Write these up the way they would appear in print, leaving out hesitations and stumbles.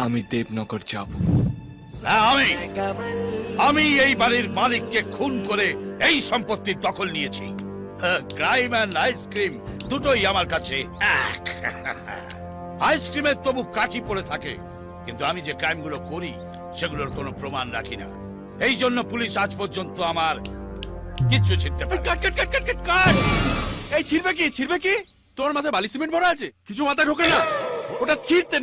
আমি দেবনগর যাব। আমি এই বাড়ির মালিককে খুন করে এই সম্পত্তির দখল নিয়েছি। ক্রাইম অ্যান্ড আইসক্রিম দুটোই আমার কাছে এক। আইসক্রিমের তবু কাঠি পড়ে থাকে, কিন্তু আমি যে ক্রাইমগুলো করি সেগুলোর কোনো প্রমাণ রাখি না। এই জন্য পুলিশ আজ পর্যন্ত আমার কিচ্ছু ছিঁড়তে পারে। কাট কাট কাট কাট কাট কাট। এই ছিড়বে কি? তোর মাথায় বালি সিমেন্ট ভরা আছে, কিছু মাথায় ঢোকে না। ওটা ছিড়তে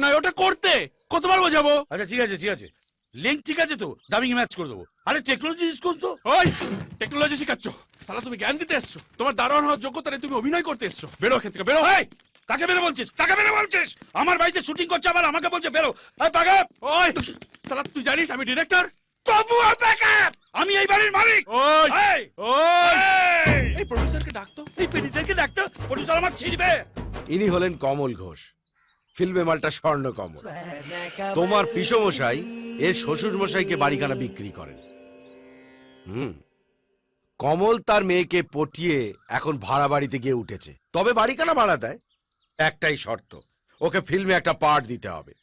নয় ওটা করতে। কতবার বোঝাবো? আচ্ছা ঠিক আছে লিঙ্ক ঠিক আছে তো, ডাবিং ম্যাচ করে দেবো। আরে টেকনোলজি ইউজ করতো। ওই টেকনোলজি শিখাচ্ছ? সালা তুমি জ্ঞান দিতে এসছো? তোমার দারোয়ান হওয়ার যোগ্যতা নেই, তুমি অভিনয় করতে এসছো। বেরো এখান থেকে, বেরো। এই কাকে বেরো বলছিস? আমার বাড়িতে শুটিং করছে, আবার আমাকে বলছে বেরো। এই পাগল, ওই সালা তুই জানিস আমি ডিরেক্টর? তবুও ব্যাকআপ, আমি এই বাড়ির মালিক। ওই এই ওই এই, এই প্রডিউসারকে ডাকতো। এই পেডিসারকে ডাকতো, প্রডিউসার আমার ছিড়বে। ইনি হলেন কমল ঘোষ, ফিল্মে মালটা স্বর্ণ কমল। তোমার পিসমশাই এর শ্বশুর মশাইকে বাড়িখানা বিক্রি করেন। কমল তার মেয়েকে পটিয়ে এখন ভাড়া বাড়িতে গিয়ে উঠেছে, তবে বাড়িখানা ভাড়া দেয়। একটাই শর্ত, ওকে ফিল্মে একটা পার্ট দিতে হবে।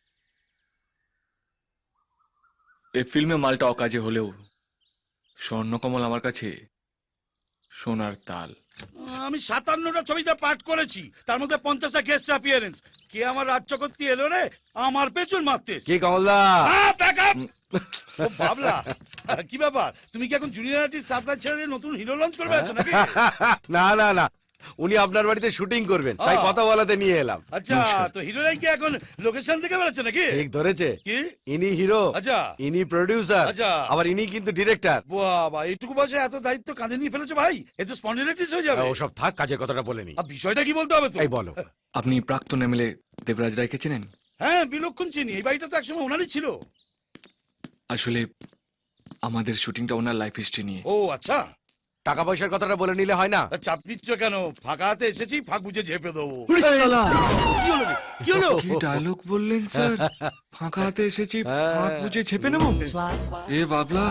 এই ফিল্মে মালটা অকাজে হলেও স্বর্ণকমল আমার কাছে সোনার তাল। আমি 57টা ছবিতে পাঠ করেছি, তার মধ্যে 50টা গেস্ট অ্যাপিয়ারেন্স। কে আমার রাজ্য করতে এলো রে, আমার পেছন মারতে। কে কমলদা? ব্যাকআপ। ও বাবলা, কি ব্যাপার? তুমি কি এখন জুনিয়র আর্টিস্ট সাপ্লাই ছেড়ে নতুন হিরো লঞ্চ করবে আছো নাকি? না না না, উনি আপনার বাড়িতে শুটিং করবেন, তাই কথা বলাতে নিয়ে এলাম। আচ্ছা, তো হিরোরাই কি এখন লোকেশন থেকে বেরোচ্ছে নাকি? ঠিক ধরেছে। কি? ইনি হিরো, আচ্ছা। ইনি প্রডিউসার, আচ্ছা। আবার ইনি কিন্তু ডিরেক্টর। বাবা, এইটুকু বয়সে এত দায়িত্ব কাঁধে নিয়ে ফেলেছো ভাই, এ তো স্পন্ডিলাইটিস হয়ে যাবে। ওসব থাক, কাজের কথাটা বলে নি। আর বিষয়টা কি বলতে হবে তো? এই বলো। আপনি প্রাক্তন এমএলএ দেবরাজ রায়কে চেনেন? হ্যাঁ, বিলক্ষণ চিনি। এই বাড়িটা তো একসময় ওনারই ছিল। আসলে আমাদের শুটিংটা ওনার লাইফ হিস্ট্রি নিয়ে। ও আচ্ছা, টাকা পয়সার কথাটা বলে নিলে হয় না? তা চাপ নিচ্ছ কেন? ফাঁকা হাতে এসেছি, ফাঁক বুঝে ঝেপে দেবো। কি হলো রে? কি হলো? কি ডায়লগ বললেন স্যার? ফাঁকা হাতে এসেছি, ফাঁক বুঝে ছেপে নেবো? এ বাবলা,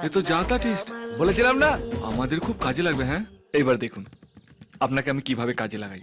এ তো জাতা টেস্ট। বলেছিলাম না? আমাদের খুব কাজে লাগবে। হ্যাঁ, এইবার দেখুন আপনাকে আমি কিভাবে কাজে লাগাই।